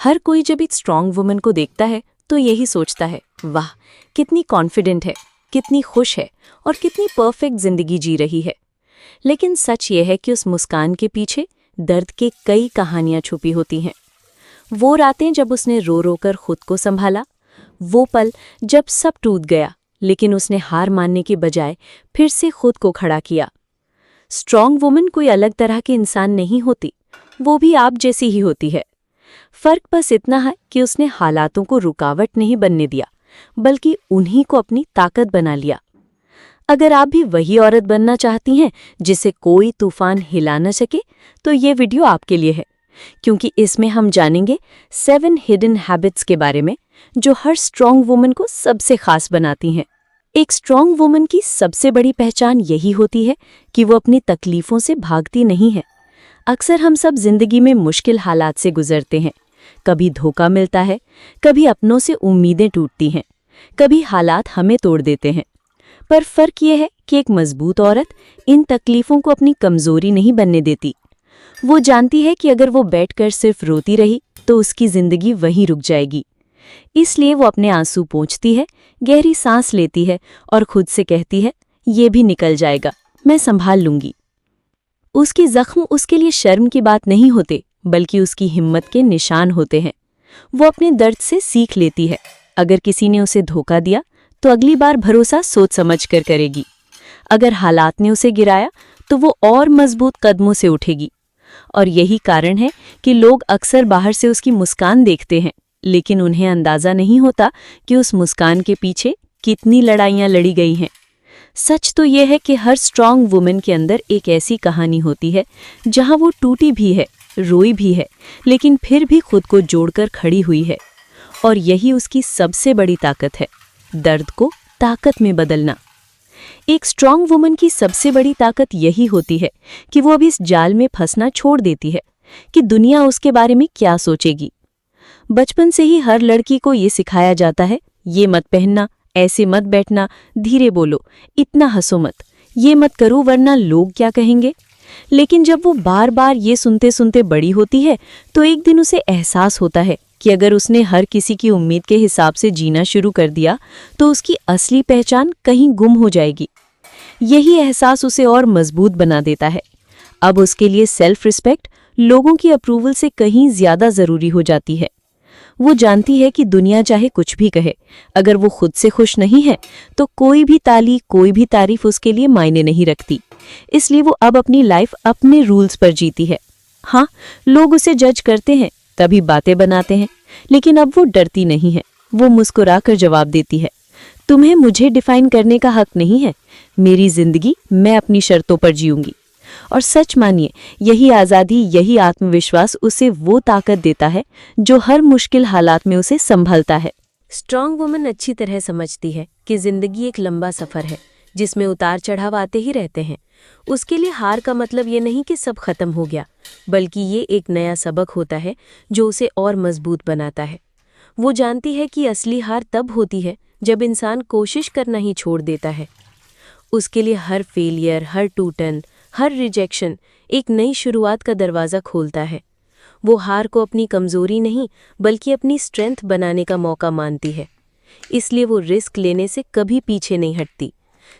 हर कोई जब एक स्ट्रांग वुमन को देखता है तो यही सोचता है, वाह कितनी कॉन्फिडेंट है, कितनी खुश है और कितनी परफेक्ट जिंदगी जी रही है। लेकिन सच ये है कि उस मुस्कान के पीछे दर्द के कई कहानियां छुपी होती हैं। वो रातें जब उसने रो रो कर खुद को संभाला, वो पल जब सब टूट गया लेकिन उसने हार मानने के बजाय फिर से खुद को खड़ा किया। स्ट्रांग वुमन कोई अलग तरह के इंसान नहीं होती, वो भी आप जैसी ही होती है। फर्क बस इतना है कि उसने हालातों को रुकावट नहीं बनने दिया, बल्कि उन्हीं को अपनी ताकत बना लिया। अगर आप भी वही औरत बनना चाहती हैं जिसे कोई तूफान हिला न सके, तो ये वीडियो आपके लिए है, क्योंकि इसमें हम जानेंगे 7 हिडन हैबिट्स के बारे में जो हर स्ट्रांग वुमन को सबसे खास बनाती हैं। एक स्ट्रांग वुमन की सबसे बड़ी पहचान यही होती है कि वो अपनी तकलीफों से भागती नहीं है। अक्सर हम सब जिंदगी में मुश्किल हालात से गुजरते हैं। कभी धोखा मिलता है, कभी अपनों से उम्मीदें टूटती हैं, कभी हालात हमें तोड़ देते हैं। पर फर्क ये है कि एक मजबूत औरत इन तकलीफों को अपनी कमजोरी नहीं बनने देती। वो जानती है कि अगर वो बैठकर सिर्फ रोती रही तो उसकी जिंदगी वहीं रुक जाएगी। इसलिए वो अपने आंसू पोंछती है, गहरी सांस लेती है और खुद से कहती है, ये भी निकल जाएगा, मैं संभाल लूंगी। उसके जख्म उसके लिए शर्म की बात नहीं होते, बल्कि उसकी हिम्मत के निशान होते हैं। वो अपने दर्द से सीख लेती है। अगर किसी ने उसे धोखा दिया तो अगली बार भरोसा सोच समझ कर करेगी। अगर हालात ने उसे गिराया तो वो और मजबूत कदमों से उठेगी। और यही कारण है कि लोग अक्सर बाहर से उसकी मुस्कान देखते हैं, लेकिन उन्हें अंदाजा नहीं होता कि उस मुस्कान के पीछे कितनी लड़ाइयां लड़ी गई हैं। सच तो यह है कि हर स्ट्रांग वुमन के अंदर एक ऐसी कहानी होती है जहां वो टूटी भी है, रोई भी है, लेकिन फिर भी खुद को जोड़कर खड़ी हुई है। और यही उसकी सबसे बड़ी ताकत है, दर्द को ताकत में बदलना। एक स्ट्रांग वुमन की सबसे बड़ी ताकत यही होती है कि वो अब इस जाल में फंसना छोड़ देती है कि दुनिया उसके बारे में क्या सोचेगी। बचपन से ही हर लड़की को ये सिखाया जाता है, ये मत पहनना, ऐसे मत बैठना, धीरे बोलो, इतना हंसो मत, ये मत करो वरना लोग क्या कहेंगे। लेकिन जब वो बार बार ये सुनते सुनते बड़ी होती है तो एक दिन उसे एहसास होता है कि अगर उसने हर किसी की उम्मीद के हिसाब से जीना शुरू कर दिया तो उसकी असली पहचान कहीं गुम हो जाएगी। यही एहसास उसे और मजबूत बना देता है। अब उसके लिए सेल्फ रिस्पेक्ट लोगों की अप्रूवल से कहीं ज्यादा जरूरी हो जाती है। वो जानती है कि दुनिया चाहे कुछ भी कहे, अगर वो खुद से खुश नहीं है तो कोई भी ताली, कोई भी तारीफ उसके लिए मायने नहीं रखती। इसलिए वो अब अपनी लाइफ अपने रूल्स पर जीती है। हाँ, लोग उसे जज करते हैं, कभी बातें बनाते हैं, लेकिन अब वो डरती नहीं है। वो मुस्कुराकर जवाब देती है, तुम्हें मुझे डिफाइन करने का हक नहीं है, मेरी जिंदगी मैं अपनी शर्तों पर जीऊंगी। और सच मानिए, यही आज़ादी, यही आत्मविश्वास उसे वो ताकत देता है जो हर मुश्किल हालात में उसे संभलता है। स्ट्रांग वुमन अच्छी तरह समझती है कि जिंदगी एक लंबा सफर है जिसमें उतार चढ़ाव आते ही रहते हैं। उसके लिए हार का मतलब ये नहीं कि सब खत्म हो गया, बल्कि ये एक नया सबक होता है जो उसे और मजबूत बनाता है। वो जानती है कि असली हार तब होती है जब इंसान कोशिश करना ही छोड़ देता है। उसके लिए हर फेलियर, हर टूटन, हर रिजेक्शन एक नई शुरुआत का दरवाज़ा खोलता है। वो हार को अपनी कमज़ोरी नहीं बल्कि अपनी स्ट्रेंथ बनाने का मौका मानती है। इसलिए वो रिस्क लेने से कभी पीछे नहीं हटती,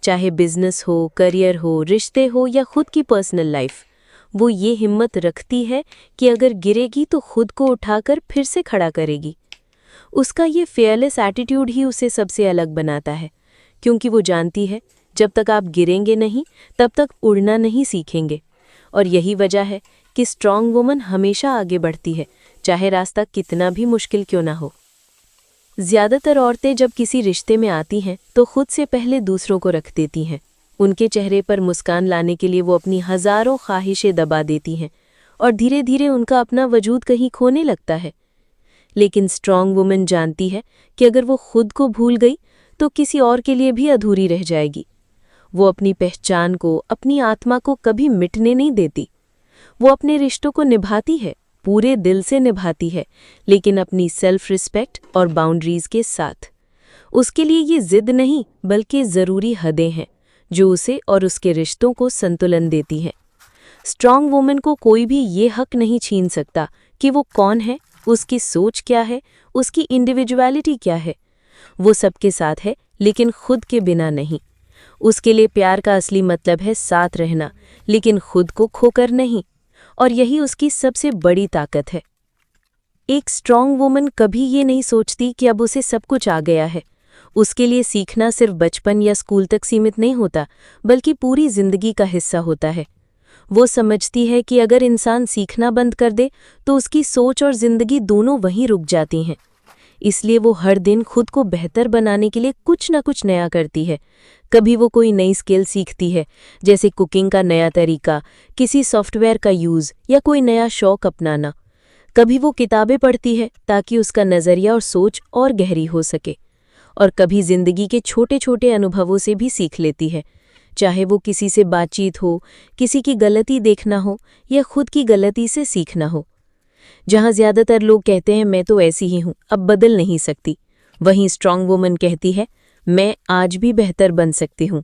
चाहे बिजनेस हो, करियर हो, रिश्ते हो या खुद की पर्सनल लाइफ। वो ये हिम्मत रखती है कि अगर गिरेगी तो खुद को उठाकर फिर से खड़ा करेगी। उसका ये फेयरलेस एटीट्यूड ही उसे सबसे अलग बनाता है, क्योंकि वो जानती है जब तक आप गिरेंगे नहीं तब तक उड़ना नहीं सीखेंगे। और यही वजह है कि स्ट्रांग वुमन हमेशा आगे बढ़ती है, चाहे रास्ता कितना भी मुश्किल क्यों ना हो। ज़्यादातर औरतें जब किसी रिश्ते में आती हैं तो खुद से पहले दूसरों को रख देती हैं। उनके चेहरे पर मुस्कान लाने के लिए वो अपनी हज़ारों ख्वाहिशें दबा देती हैं और धीरे धीरे उनका अपना वजूद कहीं खोने लगता है। लेकिन स्ट्रांग वुमन जानती है कि अगर वो खुद को भूल गई तो किसी और के लिए भी अधूरी रह जाएगी। वो अपनी पहचान को, अपनी आत्मा को कभी मिटने नहीं देती। वो अपने रिश्तों को निभाती है, पूरे दिल से निभाती है, लेकिन अपनी सेल्फ रिस्पेक्ट और बाउंड्रीज के साथ। उसके लिए ये जिद नहीं बल्कि ज़रूरी हदें हैं जो उसे और उसके रिश्तों को संतुलन देती हैं। स्ट्रांग वुमन को कोई भी ये हक नहीं छीन सकता कि वो कौन है उसकी सोच क्या है, उसकी इंडिविजुअलिटी क्या है। वो सबके साथ है, लेकिन खुद के बिना नहीं। उसके लिए प्यार का असली मतलब है साथ रहना, लेकिन खुद को खोकर नहीं। और यही उसकी सबसे बड़ी ताकत है। एक स्ट्रॉन्ग वुमन कभी ये नहीं सोचती कि अब उसे सब कुछ आ गया है। उसके लिए सीखना सिर्फ बचपन या स्कूल तक सीमित नहीं होता, बल्कि पूरी जिंदगी का हिस्सा होता है। वो समझती है कि अगर इंसान सीखना बंद कर दे तो उसकी सोच और जिंदगी दोनों वहीं रुक जाती हैं। इसलिए वो हर दिन खुद को बेहतर बनाने के लिए कुछ न कुछ नया करती है। कभी वो कोई नई स्किल सीखती है, जैसे कुकिंग का नया तरीका, किसी सॉफ्टवेयर का यूज़ या कोई नया शौक अपनाना। कभी वो किताबें पढ़ती है ताकि उसका नज़रिया और सोच और गहरी हो सके। और कभी जिंदगी के छोटे छोटे अनुभवों से भी सीख लेती है, चाहे वो किसी से बातचीत हो, किसी की गलती देखना हो या खुद की गलती से सीखना हो। जहाँ ज़्यादातर लोग कहते हैं मैं तो ऐसी ही हूँ, अब बदल नहीं सकती, वहीं स्ट्रॉन्ग वुमन कहती है मैं आज भी बेहतर बन सकती हूँ।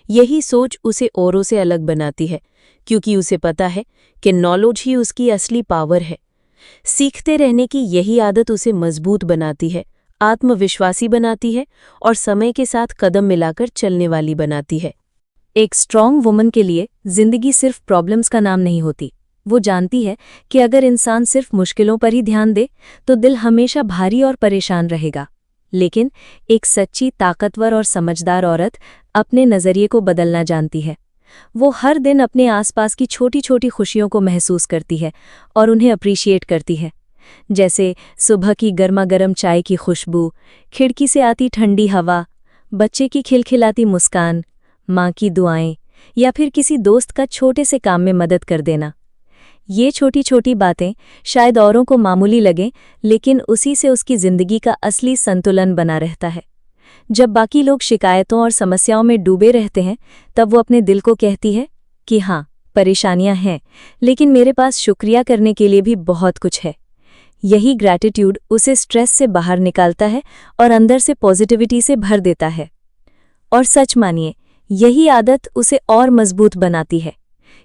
यही सोच उसे औरों से अलग बनाती है, क्योंकि उसे पता है कि नॉलेज ही उसकी असली पावर है। सीखते रहने की यही आदत उसे मजबूत बनाती है, आत्मविश्वासी बनाती है और समय के साथ कदम मिलाकर चलने वाली बनाती है। एक स्ट्रॉन्ग वुमन के लिए जिंदगी सिर्फ प्रॉब्लम्स का नाम नहीं होती। वो जानती है कि अगर इंसान सिर्फ मुश्किलों पर ही ध्यान दे तो दिल हमेशा भारी और परेशान रहेगा। लेकिन एक सच्ची, ताकतवर और समझदार औरत अपने नज़रिए को बदलना जानती है। वो हर दिन अपने आसपास की छोटी छोटी खुशियों को महसूस करती है और उन्हें अप्रिशिएट करती है, जैसे सुबह की गर्मा-गर्म चाय की खुशबू, खिड़की से आती ठंडी हवा, बच्चे की खिलखिलाती मुस्कान, माँ की दुआएं या फिर किसी दोस्त का छोटे से काम में मदद कर देना। ये छोटी छोटी बातें शायद औरों को मामूली लगें, लेकिन उसी से उसकी जिंदगी का असली संतुलन बना रहता है। जब बाकी लोग शिकायतों और समस्याओं में डूबे रहते हैं, तब वो अपने दिल को कहती है कि हाँ, परेशानियां हैं, लेकिन मेरे पास शुक्रिया करने के लिए भी बहुत कुछ है। यही ग्रैटिट्यूड उसे स्ट्रेस से बाहर निकालता है और अंदर से पॉजिटिविटी से भर देता है। और सच मानिए, यही आदत उसे और मजबूत बनाती है,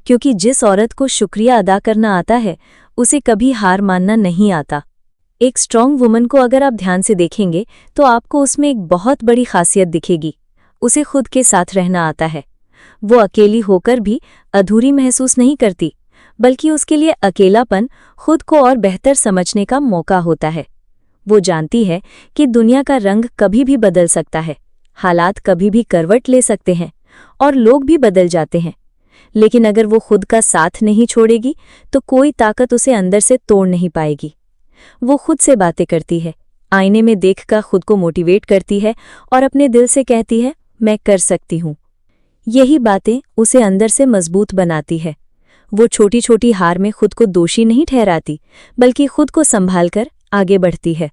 क्योंकि जिस औरत को शुक्रिया अदा करना आता है, उसे कभी हार मानना नहीं आता। एक स्ट्रॉन्ग वुमन को अगर आप ध्यान से देखेंगे तो आपको उसमें एक बहुत बड़ी खासियत दिखेगी। उसे खुद के साथ रहना आता है। वो अकेली होकर भी अधूरी महसूस नहीं करती, बल्कि उसके लिए अकेलापन खुद को और बेहतर समझने का मौका होता है। वो जानती है कि दुनिया का रंग कभी भी बदल सकता है, हालात कभी भी करवट ले सकते हैं और लोग भी बदल जाते हैं, लेकिन अगर वो खुद का साथ नहीं छोड़ेगी तो कोई ताकत उसे अंदर से तोड़ नहीं पाएगी। वो खुद से बातें करती है, आईने में देखकर खुद को मोटिवेट करती है और अपने दिल से कहती है मैं कर सकती हूँ। यही बातें उसे अंदर से मजबूत बनाती है। वो छोटी छोटी हार में खुद को दोषी नहीं ठहराती, बल्कि खुद को संभालकर आगे बढ़ती है।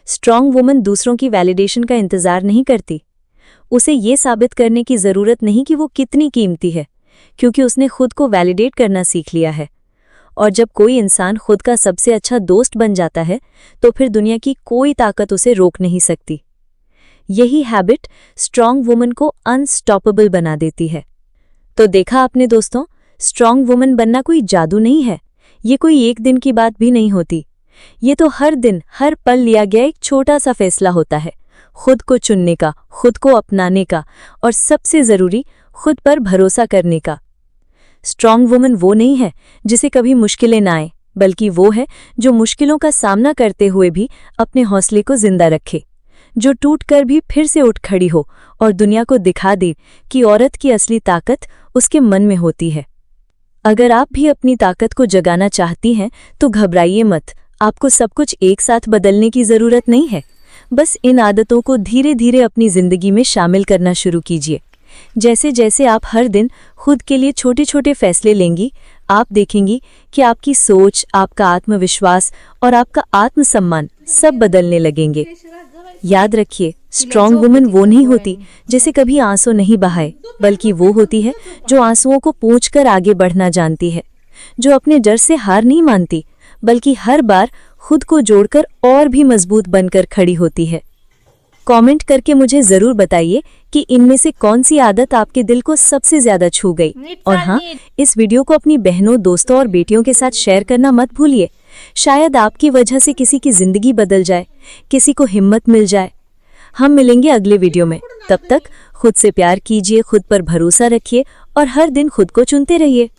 स्ट्रॉन्ग वुमन दूसरों की वैलिडेशन का इंतजार नहीं करती। उसे ये साबित करने की ज़रूरत नहीं कि वो कितनी कीमती है, क्योंकि उसने खुद को वैलिडेट करना सीख लिया है। और जब कोई इंसान खुद का सबसे अच्छा दोस्त बन जाता है, तो फिर दुनिया की कोई ताकत उसे रोक नहीं सकती। यही हैबिट स्ट्रॉन्ग वुमन को अनस्टॉपेबल बना देती है। तो देखा आपने दोस्तों, स्ट्रॉन्ग वुमन बनना कोई जादू नहीं है। ये कोई एक दिन की बात भी नहीं होती। ये तो हर दिन, हर पल लिया गया एक छोटा सा फैसला होता है, खुद को चुनने का, खुद को अपनाने का और सबसे ज़रूरी, खुद पर भरोसा करने का। स्ट्रॉन्ग वुमन वो नहीं है जिसे कभी मुश्किलें ना आए, बल्कि वो है जो मुश्किलों का सामना करते हुए भी अपने हौसले को जिंदा रखे, जो टूटकर भी फिर से उठ खड़ी हो और दुनिया को दिखा दे कि औरत की असली ताकत उसके मन में होती है। अगर आप भी अपनी ताकत को जगाना चाहती हैं तो घबराइए मत। आपको सब कुछ एक साथ बदलने की ज़रूरत नहीं है। बस इन आदतों को धीरे धीरे अपनी ज़िंदगी में शामिल करना शुरू कीजिए। जैसे जैसे आप हर दिन खुद के लिए छोटे छोटे फैसले लेंगी, आप देखेंगी कि आपकी सोच, आपका आत्मविश्वास और आपका आत्मसम्मान सब बदलने लगेंगे। याद रखिए, स्ट्रॉन्ग वुमन वो नहीं होती जिसे कभी आंसू नहीं बहाए, बल्कि वो होती है जो आंसुओं को पोंछकर आगे बढ़ना जानती है, जो अपने डर से हार नहीं मानती, बल्कि हर बार खुद को जोड़कर और भी मजबूत बनकर खड़ी होती है। कमेंट करके मुझे ज़रूर बताइए कि इनमें से कौन सी आदत आपके दिल को सबसे ज़्यादा छू गई। और हाँ, इस वीडियो को अपनी बहनों, दोस्तों और बेटियों के साथ शेयर करना मत भूलिए, शायद आपकी वजह से किसी की जिंदगी बदल जाए, किसी को हिम्मत मिल जाए। हम मिलेंगे अगले वीडियो में। तब तक खुद से प्यार कीजिए, खुद पर भरोसा रखिए और हर दिन खुद को चुनते रहिए।